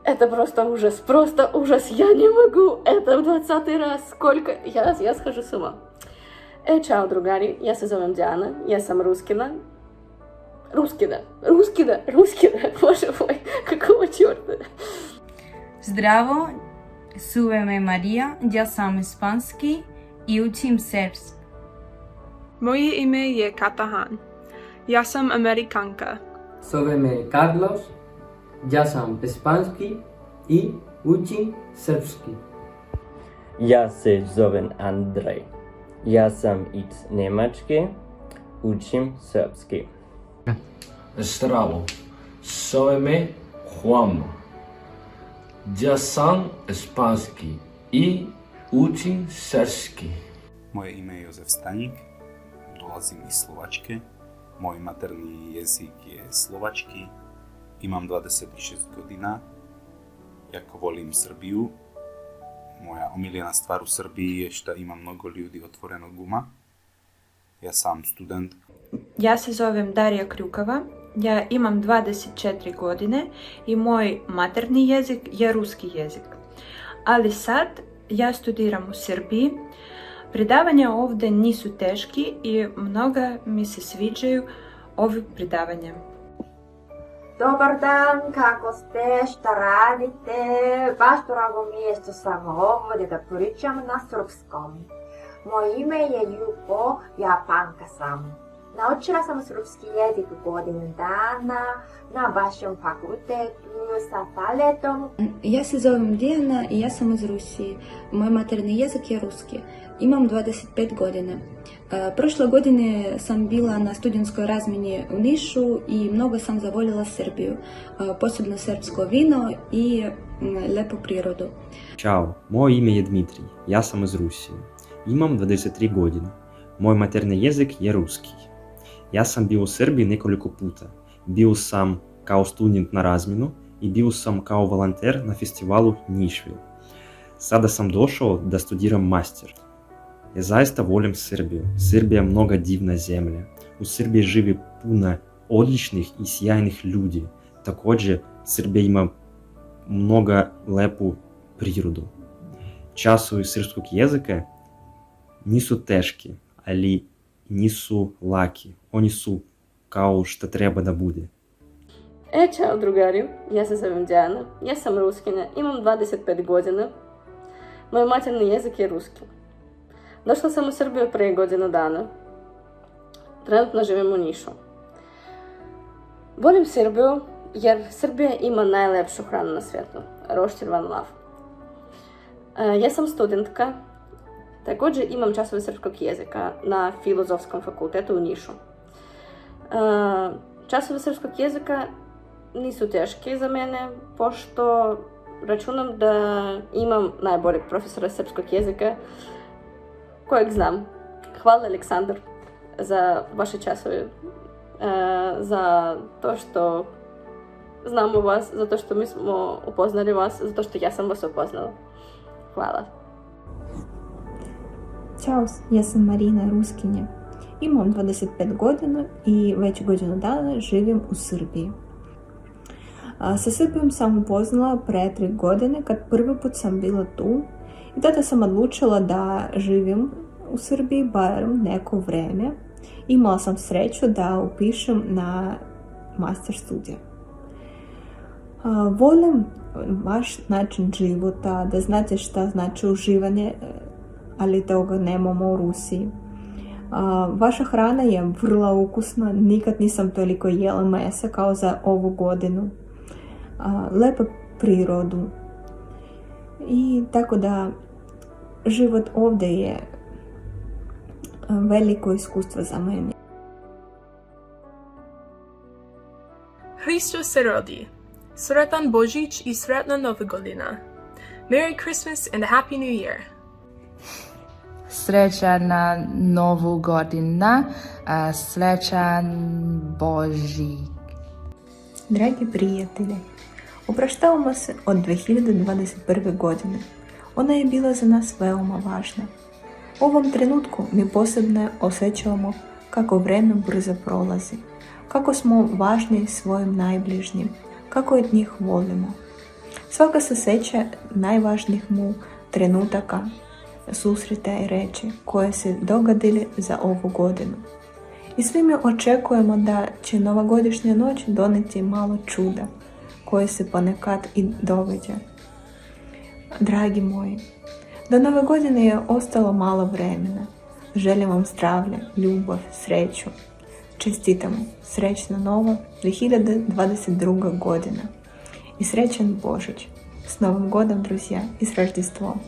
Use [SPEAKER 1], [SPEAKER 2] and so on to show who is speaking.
[SPEAKER 1] Это просто ужас, я не могу, это в 20-й раз, сколько, я схожу с ума. Čao drugari, ja se zovem Dijana, ja sam Ruskina, боже мой, какого черта?
[SPEAKER 2] Zdravo, zovem me Marija, ja sam испански i učim srpski.
[SPEAKER 3] Moje ime je Katahan. Ja sam Amerikanka.
[SPEAKER 4] Zove me Carlos, ja sam španski i učim srpski.
[SPEAKER 5] Ja se zovem Andrej. Ja sam iz Njemačke, učim srpski.
[SPEAKER 6] Zdravo, zove me Juan. Ja sam španski i učim srpski.
[SPEAKER 7] Moje ime je Jozef Stanjik, dolazim iz Slovačke. Moj materni jezik je slovački. Imam 26 godina. Jako volim Srbiju. Moja omiljena stvar u Srbiji je što ima mnogo ljudi otvorenog uma. Ja sam student.
[SPEAKER 8] Ja se zovem Darija Krjukava, ja imam 24 godine i moj materni jezik je ruski jezik. Ali sad ja studiram u Srbiji. Predavanja ovdje nisu teški i mnoga mi se sviđaju ovi predavanja.
[SPEAKER 9] Dobar dan, kako ste, šta radite? Baš drago mi je što sam ovdje da pričam na srpskom. Moje ime je Ljubo, Japanka sam. Naučila sam srpski jezik godinu dana na vašem fakultetu sa taletom.
[SPEAKER 10] Ja se zovem Dijana i ja sam iz Rusije. Moj materni jezik je ruski. Imam 25 godina. Prošle godine sam bila na studentskoj razmjeni u Nišu i mnogo sam zavoljela Srbiju, posebno srpsko vino i lepu prirodu.
[SPEAKER 11] Ćao, moje ime je Dmitrij, ja sam iz Rusije. Imam 23 godine. Moj materni jezik je ruski. Ja sam bio u Srbiji nekoliko puta. Bio sam kao student na razmjenu i bio sam kao volonter na festivalu Nišvil. Sada sam došao da studiram master. Ja zaista volim Srbiju. Srbija je mnoga divna zemlja. U Srbiji živi puno odličnih i sjajnih ljudi. Također, Srbija ima mnogo lepu prirodu. Časovi srpskog jezika nisu teški, ali nisu laki. Oni su kao što treba da bude.
[SPEAKER 1] Čao drugari, ja se zovem Dijana, ja sam Ruskina, imam 25 godina. Moj materni jezik je ruski. Došla sam u Srbiju prije godinu dana. Trenutno živim u Nišu. Volim Srbiju jer Srbija ima najlepšu hranu na svijetu. Roštilj van lav. Ja sam studentka. Također imam časove srpskog jezika na Filozofskom fakultetu u Nišu. Časove srpskog jezika nisu teški za mene, pošto računam da imam najboljeg profesora srpskog jezika kojeg znam. Hvala Aleksandar za vaše časove, za to što znamo vas, za to što mi smo upoznali vas, za to što ja sam vas upoznala. Hvala.
[SPEAKER 12] Ćao, ja sam Marina Ruskinja. Imam 25 godina i već godinu dana živim u Srbiji. Sa Srbijom sam upoznala pre 3 godine kad prvi put sam bila tu i tada sam odlučila da živim u Srbiji bar neko vreme. Imala sam sreću da upišem na master studije. Volim vaš način života, da znate šta znači uživanje, ali toga nemamo u Rusiji. Vaša hrana je vrlo ukusna, nikad nisam toliko jela mesa kao za ovu godinu. Lepa prirodu. I tako da život ovdje je veliko iskustvo za mene.
[SPEAKER 3] Hristos se rodi. Sretan Božić i sretna Nova godina. Merry Christmas and a Happy New Year.
[SPEAKER 2] Srećana Novu godina, srećan Božić.
[SPEAKER 12] Dragi prijatelji, opraštavamo se od 2021. godine. Ona je bila za nas veoma važna. U ovom trenutku mi posebno osjećamo kako vreme brzo prolazi, kako smo važni svojim najbližnjim, kako od njih volimo. Svaka se seća najvažnijih mu trenutaka, susreta i reči koje se dogodili za ovu godinu. I svi mi očekujemo da će novogodišnja noć doneti malo čuda, koje se ponekad i događa. Dragi moji, do nove godine je ostalo malo vremena. Želim vam zdravlje, ljubav, sreću. Čestitamo, srećna nova 2022 godina. I srećan Božić. S Novim godom, друзья, и с Рождеством!